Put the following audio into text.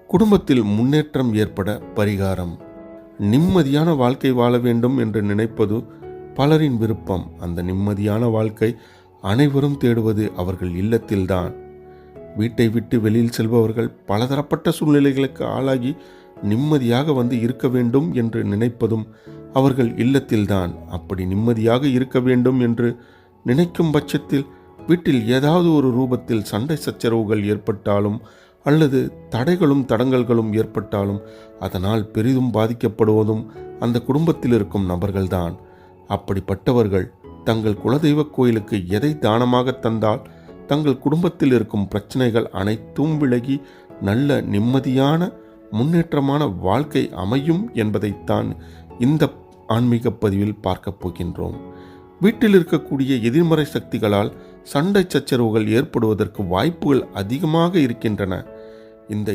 குடும்பத்தில் முன்னேற்றம் ஏற்பட பரிகாரம். நிம்மதியான வாழ்க்கை வாழ வேண்டும் என்று நினைப்பது பலரின் விருப்பம். அந்த நிம்மதியான வாழ்க்கை அனைவரும் தேடுவது அவர்கள் இல்லத்தில்தான். வீட்டை விட்டு வெளியில் செல்பவர்கள் பலதரப்பட்ட சூழ்நிலைகளுக்கு ஆளாகி நிம்மதியாக வந்து இருக்க வேண்டும் என்று நினைப்பதும் அவர்கள் இல்லத்தில்தான். அப்படி நிம்மதியாக இருக்க வேண்டும் என்று நினைக்கும் பட்சத்தில் வீட்டில் ஏதாவது ஒரு ரூபத்தில் சண்டை சச்சரவுகள் ஏற்பட்டாலும் அல்லது தடைகளும் தடங்கல்களும் ஏற்பட்டாலும் அதனால் பெரிதும் பாதிக்கப்படுவதும் அந்த குடும்பத்தில் இருக்கும் நபர்கள்தான். அப்படிப்பட்டவர்கள் தங்கள் குலதெய்வ கோயிலுக்கு எதை தானமாக தந்தால் தங்கள் குடும்பத்தில் இருக்கும் பிரச்சனைகள் அனைத்தும் விலகி நல்ல நிம்மதியான முன்னேற்றமான வாழ்க்கை அமையும் என்பதைத்தான் இந்த ஆன்மீக பதிவில் பார்க்கப் போகின்றோம். வீட்டில் இருக்கக்கூடிய எதிர்மறை சக்திகளால் சண்டை சச்சரவுகள் ஏற்படுவதற்கு வாய்ப்புகள் அதிகமாக இருக்கின்றன. இந்த